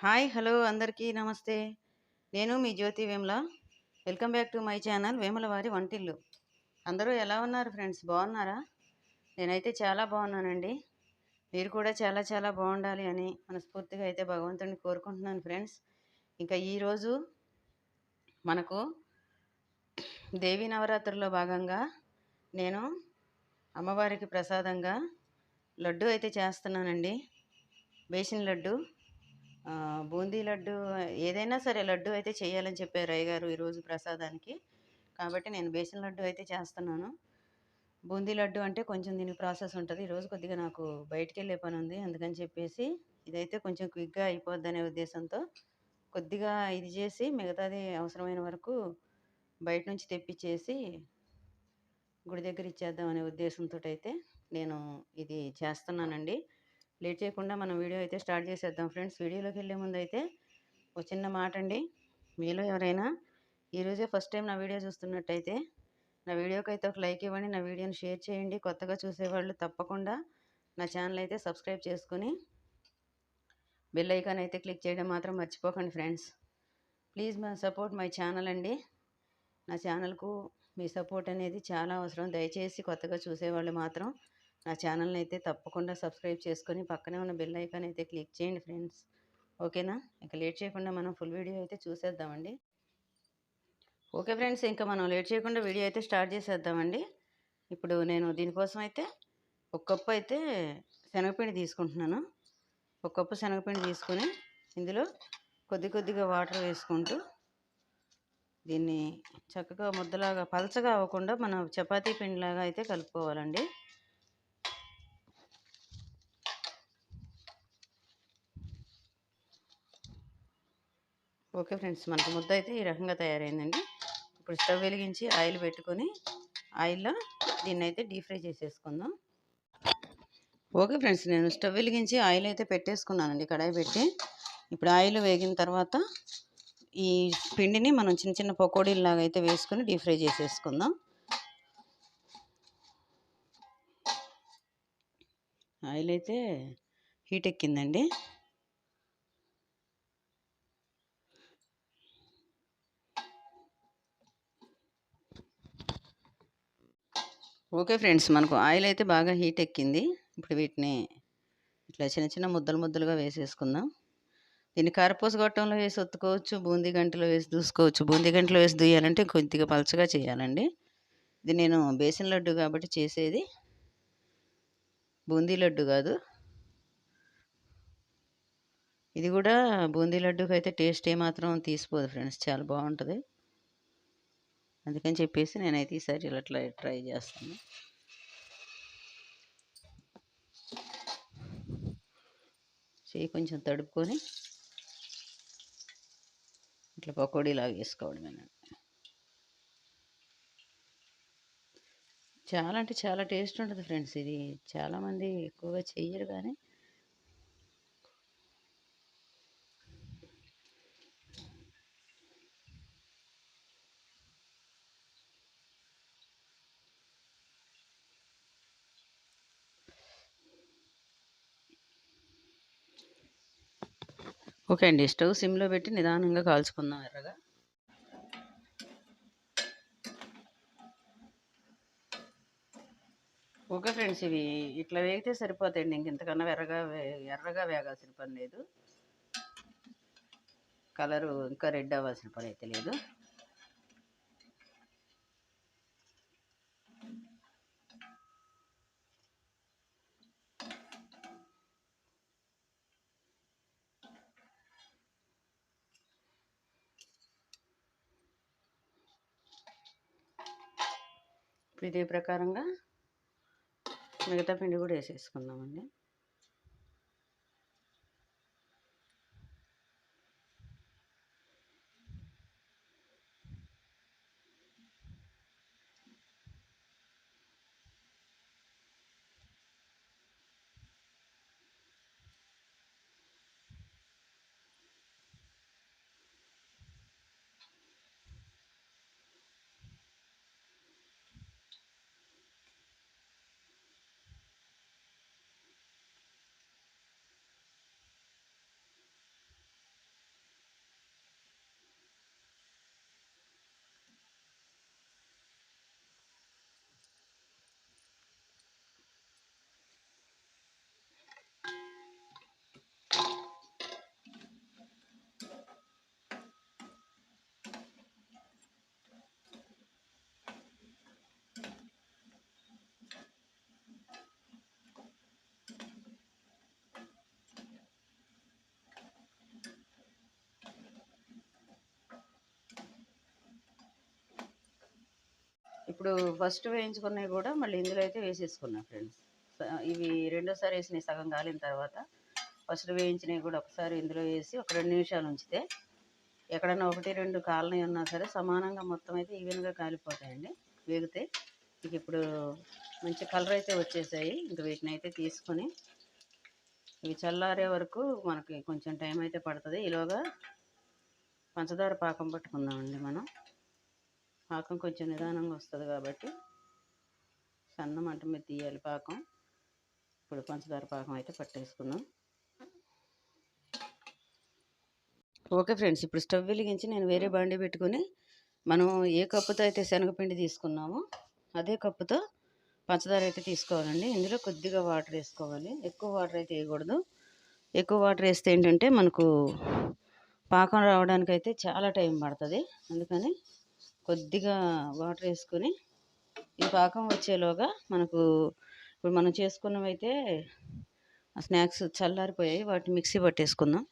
Hi hello అందరికీ నమస్తే. నేను మీ Jyothi Vemula. Welcome back to my channel Vemula వారి వంటిల్లు. అందరూ ఎలా ఉన్నారు ఫ్రెండ్స్, బాగున్నారా? నేనైతే చాలా బాగున్నానండి. మీరు కూడా చాలా చాలా బాగుండాలి అని మనస్ఫూర్తిగా అయితే భగవంతుడిని కోరుకుంటున్నాను ఫ్రెండ్స్. ఇంకా ఈరోజు మనకు దేవీ నవరాత్రుల్లో భాగంగా నేను అమ్మవారికి ప్రసాదంగా లడ్డు అయితే చేస్తున్నానండి. బేసిన్ లడ్డు, బూందీ లడ్డు, ఏదైనా సరే లడ్డు అయితే చేయాలని చెప్పారు అయ్యగారు ఈరోజు ప్రసాదానికి. కాబట్టి నేను బేసిన్ లడ్డు అయితే చేస్తున్నాను. బూందీ లడ్డు అంటే కొంచెం దీనికి ప్రాసెస్ ఉంటుంది. ఈరోజు కొద్దిగా నాకు బయటికి వెళ్ళే పని ఉంది, అందుకని చెప్పేసి ఇదైతే కొంచెం క్విక్గా అయిపోద్ది అనే ఉద్దేశంతో కొద్దిగా ఇది చేసి మిగతాది అవసరమైన వరకు బయట నుంచి తెప్పించేసి గుడి దగ్గర ఇచ్చేద్దాం అనే ఉద్దేశంతో అయితే నేను ఇది చేస్తున్నానండి. లేట్ చేయకుండా మనం వీడియో అయితే స్టార్ట్ చేసేద్దాం ఫ్రెండ్స్. వీడియోలోకి వెళ్ళే ముందు అయితే ఒక చిన్న మాట అండి. మీలో ఎవరైనా ఈరోజే ఫస్ట్ టైం నా వీడియో చూస్తున్నట్టయితే నా వీడియోకి అయితే ఒక లైక్ ఇవ్వండి, నా వీడియోని షేర్ చేయండి. కొత్తగా చూసేవాళ్ళు తప్పకుండా నా ఛానల్ అయితే సబ్స్క్రైబ్ చేసుకుని బెల్ ఐకాన్ అయితే క్లిక్ చేయడం మాత్రం మర్చిపోకండి friends. Please support my channel అండి. నా ఛానల్కు మీ సపోర్ట్ అనేది చాలా అవసరం. దయచేసి కొత్తగా చూసేవాళ్ళు మాత్రం నా ఛానల్ని అయితే తప్పకుండా సబ్స్క్రైబ్ చేసుకొని పక్కనే ఉన్న బెల్ ఐకాన్ అయితే క్లిక్ చేయండి ఫ్రెండ్స్. ఓకేనా? ఇక లేట్ చేయకుండా మనం ఫుల్ వీడియో అయితే చూసేద్దామండి. ఓకే ఫ్రెండ్స్, ఇంకా మనం లేట్ చేయకుండా వీడియో అయితే స్టార్ట్ చేసేద్దామండి. ఇప్పుడు నేను దీనికోసం అయితే ఒక కప్పు అయితే శనగపిండి తీసుకుంటున్నాను. ఒక కప్పు శనగపిండి తీసుకొని ఇందులో కొద్ది కొద్దిగా వాటర్ వేసుకుంటూ దీన్ని చక్కగా ముద్దలాగా పలచగా అవ్వకుండా మనం చపాతీ పిండిలాగా అయితే కలుపుకోవాలండి. ఓకే ఫ్రెండ్స్, మనకు ముద్ద అయితే ఈ రకంగా తయారైందండి. ఇప్పుడు స్టవ్ వెలిగించి ఆయిల్ పెట్టుకొని ఆయిల్లో దీన్ని అయితే డీప్ ఫ్రై చేసేసుకుందాం. ఓకే ఫ్రెండ్స్, నేను స్టవ్ వెలిగించి ఆయిల్ అయితే పెట్టేసుకున్నానండి, కడాయి పెట్టి. ఇప్పుడు ఆయిల్ వేగిన తర్వాత ఈ పిండిని మనం చిన్న చిన్న పకోడీలాగా అయితే వేసుకొని డీప్ ఫ్రై చేసేసుకుందాం. ఆయిల్ అయితే హీట్ ఎక్కిందండి. ఓకే ఫ్రెండ్స్, మనకు ఆయిల్ అయితే బాగా హీట్ ఎక్కింది. ఇప్పుడు వీటిని ఇట్లా చిన్న చిన్న ముద్దలు ముద్దలుగా వేసేసుకుందాం. దీన్ని కారపూస గొట్టంలో వేసి ఒత్తుకోవచ్చు, బూందీ గంటలో వేసి దూసుకోవచ్చు. బూందీ గంటలో వేసి దూయాలంటే కొద్దిగా పలచగా చేయాలండి. ఇది నేను బేసిన్ లడ్డు కాబట్టి చేసేది బూందీ లడ్డు కాదు. ఇది కూడా బూందీ లడ్డుకి అయితే టేస్ట్ ఏమాత్రం తీసిపోదు ఫ్రెండ్స్, చాలా బాగుంటుంది. అందుకని చెప్పేసి నేనైతే ఈసారి ఇలా ట్రై చేస్తాను. చేయి కొంచెం తడుపుకొని ఇట్లా పకోడీలాగా వేసుకోవడమేనండి. చాలా అంటే చాలా టేస్ట్ ఉంటుంది ఫ్రెండ్స్. ఇది చాలామంది ఎక్కువగా చెయ్యరు కానీ ఓకే అండి, స్టవ్ సిమ్లో పెట్టి నిదానంగా కాల్చుకుందాం ఎర్రగా. ఓకే ఫ్రెండ్స్, ఇవి ఇట్లా వేగితే సరిపోతాయండి. ఇంతకన్నా ఎర్రగా వేగాల్సిన పని లేదు. కలరు ఇంకా రెడ్ అవ్వాల్సిన పని అయితే లేదు. ఇప్పుడు ఇదే ప్రకారంగా మిగతా పిండి కూడా వేసేసుకుందామండి. ఇప్పుడు ఫస్ట్ వేయించుకున్నవి కూడా మళ్ళీ ఇందులో అయితే వేసేసుకున్నా ఫ్రెండ్స్. ఇవి రెండోసారి వేసినవి సగం కాలిన తర్వాత ఫస్ట్ వేయించినవి కూడా ఒకసారి ఇందులో వేసి ఒక 2 నిమిషాలు ఉంచితే ఎక్కడన్నా 1, 2 కాలనీ ఉన్నా సరే సమానంగా మొత్తం అయితే ఈవెన్గా కాలిపోతాయండి వేగితే. ఇక ఇప్పుడు మంచి కలర్ అయితే వచ్చేసాయి. ఇంక వీటిని అయితే తీసుకొని ఇవి చల్లారే వరకు మనకి కొంచెం టైం అయితే పడుతుంది. ఈలోగా పంచదార పాకం పట్టుకుందామండి. మనం పాకం కొంచెం నిదానంగా వస్తుంది కాబట్టి సన్న మంట మీద తీయాలి పాకం. ఇప్పుడు పంచదార పాకం అయితే పట్టేసుకుందాం. ఓకే ఫ్రెండ్స్, ఇప్పుడు స్టవ్ వెలిగించి నేను వేరే బాండీ పెట్టుకుని మనం ఏ కప్పుతో అయితే శనగపిండి తీసుకున్నామో అదే కప్పుతో పంచదార అయితే తీసుకోవాలండి. ఇందులో కొద్దిగా వాటర్ వేసుకోవాలి, ఎక్కువ వాటర్ అయితే వేయకూడదు. ఎక్కువ వాటర్ వేస్తే ఏంటంటే మనకు పాకం రావడానికి అయితే చాలా టైం పడుతుంది. అందుకని కొద్దిగా వాటర్ వేసుకొని ఈ పాకం వచ్చేలోగా మనకు ఇప్పుడు మనం చేసుకున్నవైతే స్నాక్స్ చల్లారిపోయాయి, వాటిని మిక్సీ పట్టేసుకుందాం.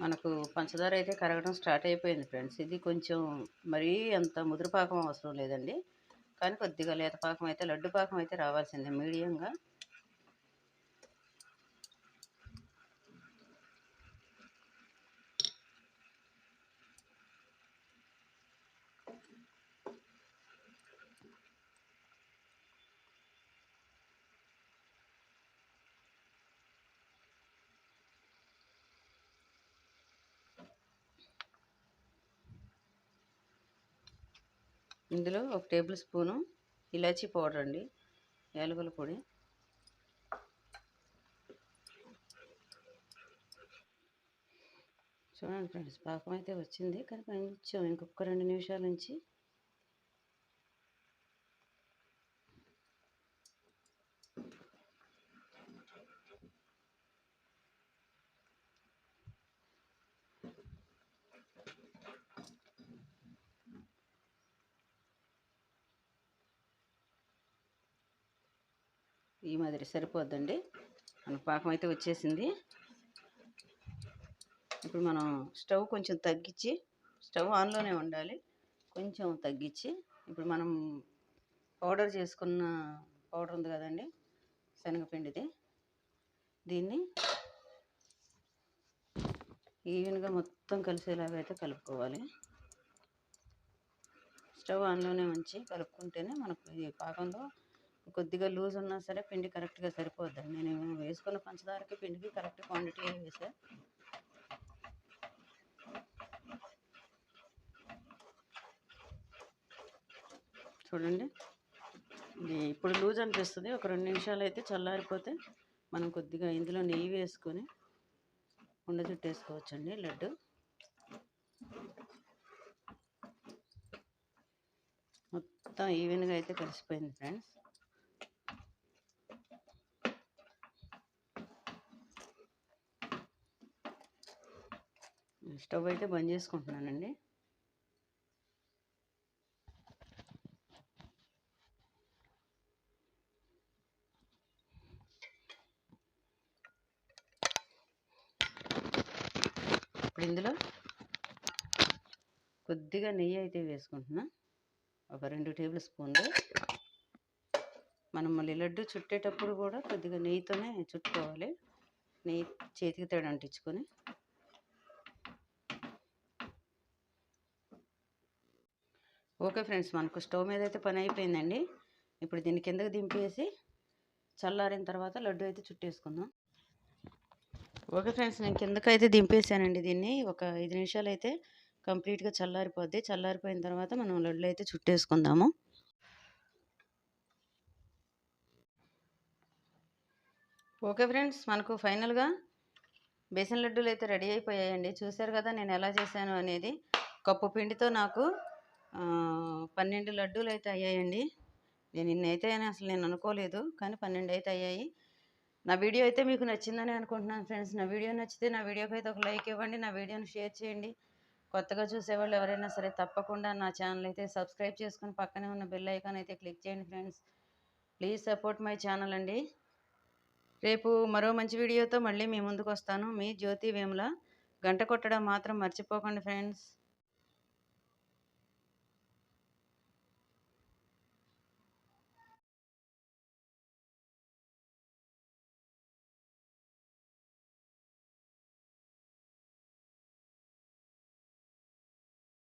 మనకు పంచదార అయితే కరగడం స్టార్ట్ అయిపోయింది ఫ్రెండ్స్. ఇది కొంచెం మరీ అంత ముదురు పాకం అవసరం లేదండి, కానీ కొద్దిగా లేత పాకం అయితే లడ్డు పాకం అయితే రావాల్సిందే మీడియంగా. ఇందులో 1 టేబుల్ స్పూను ఇలాచీ పౌడర్ అండి, యాలకుల పొడి. చూడండి ఫ్రెండ్స్, పాకం అయితే వచ్చింది, కానీ కొంచెం ఇంకొక 2 నిమిషాల నుంచి ఈ మాదిరి సరిపోద్దండి. మన పాకం అయితే వచ్చేసింది. ఇప్పుడు మనం స్టవ్ కొంచెం తగ్గించి, స్టవ్ ఆన్లోనే ఉండాలి, కొంచెం తగ్గించి ఇప్పుడు మనం పౌడర్ చేసుకున్న పౌడర్ ఉంది కదండి శనగపిండిది, దీన్ని ఈవెన్గా మొత్తం కలిసేలాగా అయితే కలుపుకోవాలి. స్టవ్ ఆన్లోనే ఉంచి కలుపుకుంటేనే మనకు ఈ పాకంలో కొద్దిగా లూజ్ ఉన్నా సరే పిండి కరెక్ట్గా సరిపోద్దండి. నేను వేసుకున్న పంచదారకి పిండికి కరెక్ట్ క్వాంటిటీ వేసా. చూడండి, ఇది ఇప్పుడు లూజ్ అనిపిస్తుంది. ఒక 2 నిమిషాలు అయితే చల్లారిపోతే మనం కొద్దిగా ఇందులో నెయ్యి వేసుకొని ఉండ చుట్టేసుకోవచ్చండి లడ్డు. మొత్తం ఈవెన్గా అయితే కలిసిపోయింది ఫ్రెండ్స్. స్టవ్ అయితే బంద్ చేసుకుంటున్నానండి. ఇప్పుడు ఇందులో కొద్దిగా నెయ్యి అయితే వేసుకుంటున్నా, ఒక 2 టేబుల్ స్పూన్లు. మనం మళ్ళీ లడ్డు చుట్టేటప్పుడు కూడా కొద్దిగా నెయ్యితోనే చుట్టుకోవాలి, నెయ్యి చేతికి తడి అంటించుకొని. ఓకే ఫ్రెండ్స్, మనకు స్టవ్ మీద అయితే పని అయిపోయిందండి. ఇప్పుడు దీన్ని కిందకి దింపేసి చల్లారిన తర్వాత లడ్డు అయితే చుట్టేసుకుందాం. ఓకే ఫ్రెండ్స్, నేను కిందకి అయితే దింపేసానండి. దీన్ని ఒక 5 నిమిషాలు అయితే కంప్లీట్గా చల్లారిపోద్ది. చల్లారిపోయిన తర్వాత మనం లడ్లు అయితే చుట్టేసుకుందాము. ఓకే ఫ్రెండ్స్, మనకు ఫైనల్గా బేసన్ లడ్డూలు అయితే రెడీ అయిపోయాయండి. చూశారు కదా నేను ఎలా చేశాను అనేది. కప్పు పిండితో నాకు 12 లడ్డూలు అయితే అయ్యాయండి. నేను ఇన్ని అయితే అని అసలు నేను అనుకోలేదు, కానీ 12 అయితే అయ్యాయి. నా వీడియో అయితే మీకు నచ్చిందని అనుకుంటున్నాను ఫ్రెండ్స్. నా వీడియో నచ్చితే నా వీడియోకి అయితే ఒక లైక్ ఇవ్వండి, నా వీడియోని షేర్ చేయండి. కొత్తగా చూసేవాళ్ళు ఎవరైనా సరే తప్పకుండా నా ఛానల్ అయితే సబ్స్క్రైబ్ చేసుకుని పక్కనే ఉన్న బెల్ ఐకాన్ అయితే క్లిక్ చేయండి friends. Please support my channel అండి. రేపు మరో మంచి వీడియోతో మళ్ళీ మీ ముందుకు వస్తాను. మీ జ్యోతి వేముల. గంట కొట్టడం మాత్రం మర్చిపోకండి ఫ్రెండ్స్.